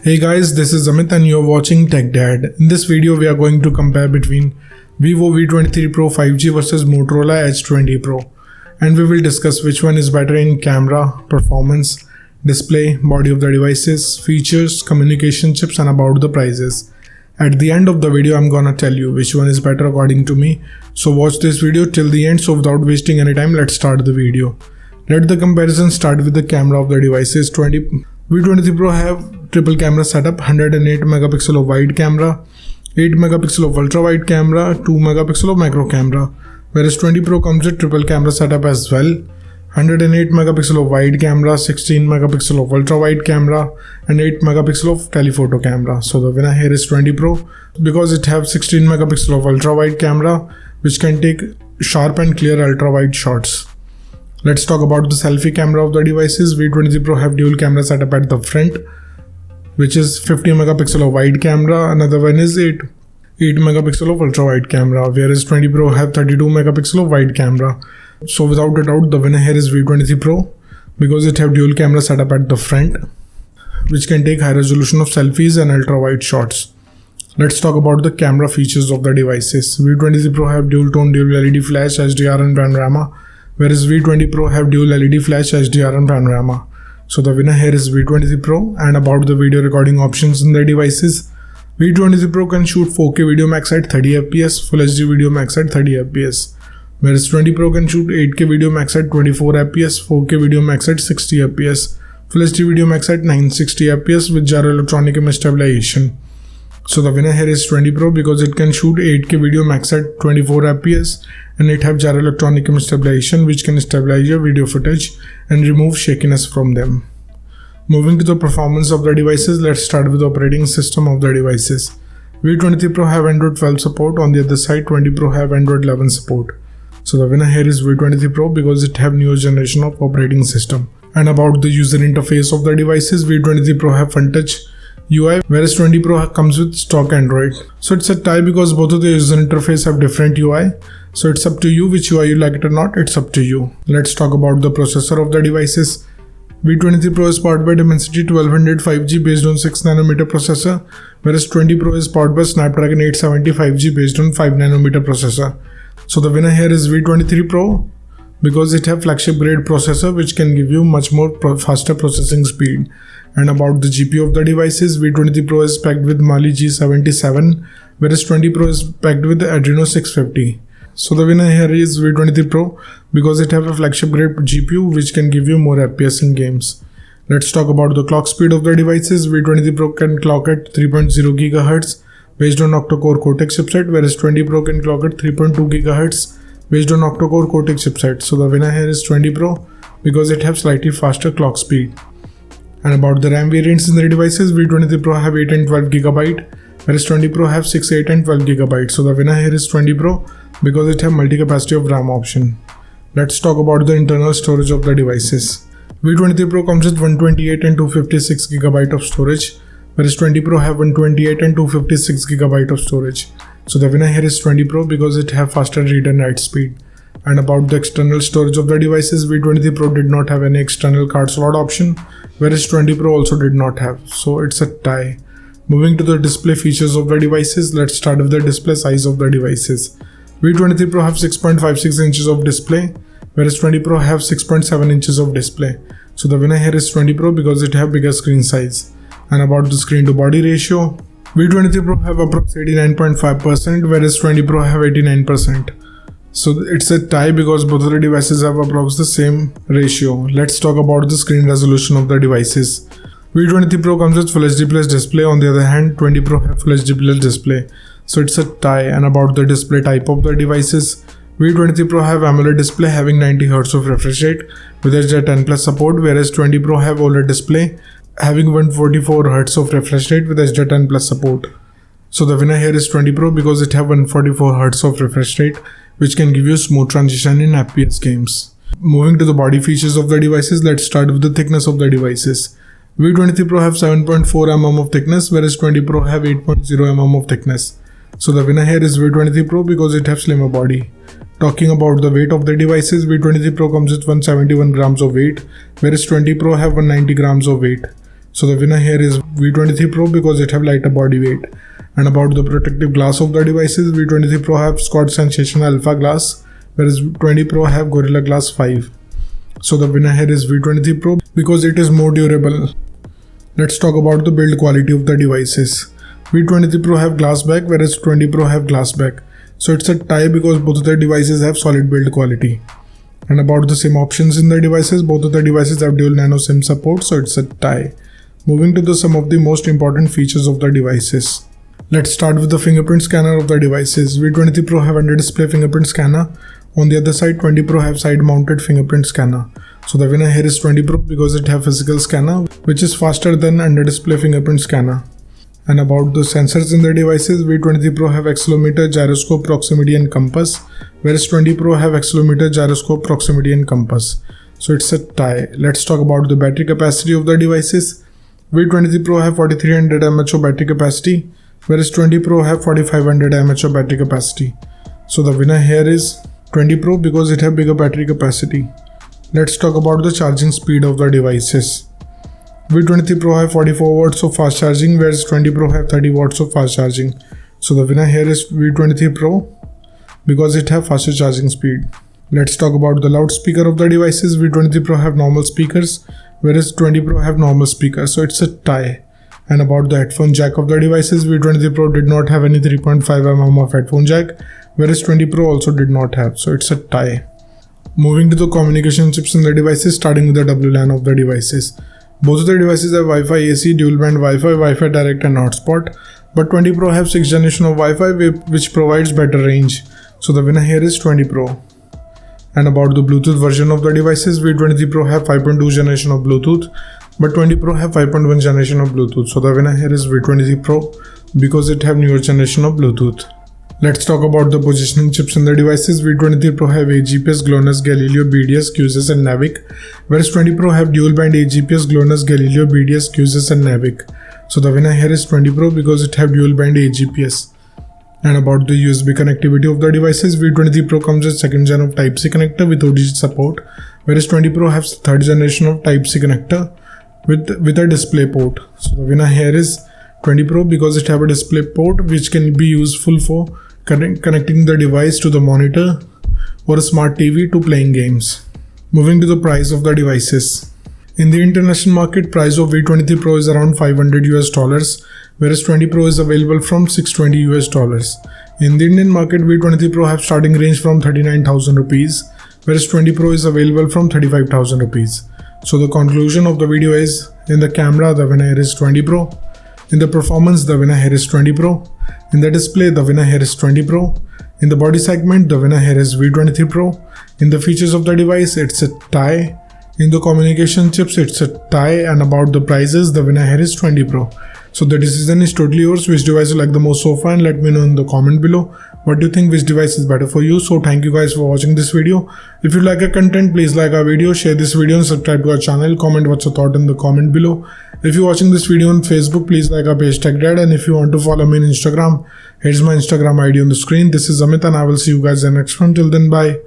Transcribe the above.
Hey guys, this is Amit and you're watching Tech Dad. In this video, we are going to compare between Vivo V23 Pro 5G versus Motorola Edge 20 Pro. And we will discuss which one is better in camera, performance, display, body of the devices, features, communication chips and about the prices. At the end of the video, I'm gonna tell you which one is better according to me. So watch this video till the end. So without wasting any time, let's start the video. Let the comparison start with the camera of the devices. V23 Pro have triple camera setup, 108 megapixel of wide camera, 8 megapixel of ultra wide camera, 2 megapixel of macro camera, whereas 20 Pro comes with triple camera setup as well, 108 megapixel of wide camera, 16 megapixel of ultra wide camera and 8 megapixel of telephoto camera. So the winner here is 20 Pro because it have 16 megapixel of ultra wide camera which can take sharp and clear ultra wide shots. Let's talk about the selfie camera of the devices. V23 Pro have dual camera setup at the front, which is 50 megapixel of wide camera. Another one is 8 megapixel of ultra wide camera, whereas 20 Pro have 32 megapixel of wide camera. So without a doubt, the winner here is V23 Pro because it have dual camera setup at the front, which can take high resolution of selfies and ultra wide shots. Let's talk about the camera features of the devices. V23 Pro have dual tone, dual LED flash, HDR and panorama, whereas V20 Pro have dual LED flash, HDR and panorama. So the winner here is V23 Pro. And about the video recording options in the devices, V23 Pro can shoot 4K video max at 30 fps, Full HD video max at 30 fps, whereas 20 Pro can shoot 8K video max at 24 fps, 4K video max at 60 fps, Full HD video max at 960 fps with gyro electronic image stabilization. So the winner here is 20 Pro because it can shoot 8K video max at 24 fps and it have gyro electronic image stabilization which can stabilize your video footage and remove shakiness from them. Moving to the performance of the devices, let's start with the operating system of the devices. V23 Pro have Android 12 support. On the other side, 20 Pro have Android 11 support. So the winner here is V23 Pro because it have newer generation of operating system. And about the user interface of the devices, V23 Pro have Fun Touch UI, whereas 20 Pro comes with stock Android. So it's a tie because both of the user interface have different UI. So it's up to you which UI you like it or not, it's up to you. Let's talk about the processor of the devices. V23 Pro is powered by Dimensity 1200 5G based on 6nm processor, whereas 20 Pro is powered by Snapdragon 870 5G based on 5nm processor. So the winner here is V23 Pro because it have flagship grade processor which can give you much more faster processing speed. And about the GPU of the devices, V23 Pro is packed with Mali G77, whereas 20 Pro is packed with the Adreno 650. So the winner here is V23 Pro because it have a flagship grade GPU which can give you more FPS in games. Let's talk about the clock speed of the devices. V23 Pro can clock at 3.0 GHz based on octa-core Cortex chipset, whereas 20 Pro can clock at 3.2 GHz based on octa-core Cortex chipset. So the winner here is 20 Pro because it have slightly faster clock speed. And about the RAM variants in the devices, V23 Pro have 8 and 12 GB, whereas 20 Pro have 6, 8 and 12 GB. So the winner here is 20 Pro because it have multi-capacity of RAM option. Let's talk about the internal storage of the devices. V23 Pro comes with 128 and 256 GB of storage, whereas 20 Pro have 128 and 256 GB of storage. So the winner here is 20 Pro because it have faster read and write speed. And about the external storage of the devices, V23 Pro did not have any external card slot option, whereas 20 Pro also did not have. So it's a tie. Moving to the display features of the devices, let's start with the display size of the devices. V23 Pro have 6.56 inches of display, whereas 20 Pro have 6.7 inches of display. So the winner here is 20 Pro because it have bigger screen size. And about the screen to body ratio, V23 Pro have approximately 89.5%, whereas 20 Pro have 89%. So it's a tie because both of the devices have approximately the same ratio. Let's talk about the screen resolution of the devices. V23 Pro comes with Full HD Plus display. On the other hand, 20 Pro have Full HD Plus display. So it's a tie. And about the display type of the devices, V23 Pro have AMOLED display having 90Hz of refresh rate with HDR10 Plus support, whereas 20 Pro have OLED display having 144Hz of refresh rate with HDR10 Plus support. So the winner here is 20 Pro because it have 144Hz of refresh rate which can give you smooth transition in FPS games. Moving to the body features of the devices, let's start with the thickness of the devices. V23 Pro have 7.4 mm of thickness, whereas 20 Pro have 8.0 mm of thickness. So the winner here is V23 Pro because it have slimmer body. Talking about the weight of the devices, V23 Pro comes with 171 grams of weight, whereas 20 Pro have 190 grams of weight. So the winner here is V23 Pro because it have lighter body weight. And about the protective glass of the devices, V23 Pro have Scott Sensation Alpha Glass, whereas 20 Pro have Gorilla Glass 5. So the winner here is V23 Pro because it is more durable. Let's talk about the build quality of the devices. V23 Pro have glass back, whereas 20 Pro have glass back. So it's a tie because both of the devices have solid build quality. And about the SIM options in the devices, both of the devices have dual nano SIM support, so it's a tie. Moving to some of the most important features of the devices. Let's start with the fingerprint scanner of the devices. V23 Pro have under display fingerprint scanner. On the other side, 20 Pro have side mounted fingerprint scanner. So the winner here is 20 Pro because it have physical scanner, which is faster than under display fingerprint scanner. And about the sensors in the devices, V23 Pro have accelerometer, gyroscope, proximity and compass, whereas 20 Pro have accelerometer, gyroscope, proximity and compass. So it's a tie. Let's talk about the battery capacity of the devices. V23 Pro have 4300 mAh of battery capacity, whereas 20 Pro have 4500 mAh of battery capacity. So the winner here is 20 Pro because it have bigger battery capacity. Let's talk about the charging speed of the devices. V23 Pro have 44 watts of fast charging, whereas 20 Pro have 30 watts of fast charging. So the winner here is V23 Pro because it have faster charging speed. Let's talk about the loudspeaker of the devices. V23 Pro have normal speakers, whereas 20 Pro have normal speakers. So it's a tie. And about the headphone jack of the devices, V23 Pro did not have any 3.5 mm of headphone jack, whereas 20 Pro also did not have. So it's a tie. Moving to the communication chips in the devices, starting with the WLAN of the devices. Both of the devices have Wi-Fi AC, dual band Wi-Fi, Wi-Fi direct and hotspot, but 20 Pro have 6th generation of Wi-Fi which provides better range. So the winner here is 20 Pro. And about the Bluetooth version of the devices, V23 Pro have 5.2 generation of Bluetooth, but 20 Pro have 5.1 generation of Bluetooth. So the winner here is V23 Pro because it have newer generation of Bluetooth. Let's talk about the positioning chips in the devices. V23 Pro have AGPS, GLONASS, Galileo, BDS, QSS and NAVIC, whereas 20 Pro have dual band AGPS, GLONASS, Galileo, BDS, QSS and NAVIC. So the winner here is 20 Pro because it have dual band AGPS. And about the USB connectivity of the devices, V23 Pro comes with 2nd gen of Type-C connector with OTG support, whereas 20 Pro has 3rd generation of Type-C connector with a display port. So the winner here is 20 Pro because it have a display port which can be useful for connecting the device to the monitor or a smart TV to playing games. Moving to the price of the devices. In the international market, price of V23 Pro is around $500 whereas 20 Pro is available from $620. In the Indian market, V23 Pro have starting range from 39,000 rupees, whereas 20 Pro is available from 35,000 rupees. So the conclusion of the video is, in the camera, the winner is 20 Pro. In the performance, the winner here is 20 Pro. In the display, the winner here is 20 Pro. In the body segment, the winner here is V23 Pro. In the features of the device, it's a tie. In the communication chips, it's a tie. And about the prices, the winner here is 20 Pro. So the decision is totally yours. Which device you like the most so far, and let me know in the comment below. What do you think, which device is better for you? So thank you guys for watching this video. If you like our content, please like our video, share this video and subscribe to our channel. Comment what's your thought in the comment below. If you're watching this video on Facebook, please like our page TechDad, and if you want to follow me on Instagram, here's my Instagram ID on the screen. This is Amit and I will see you guys in the next one. Till then, bye.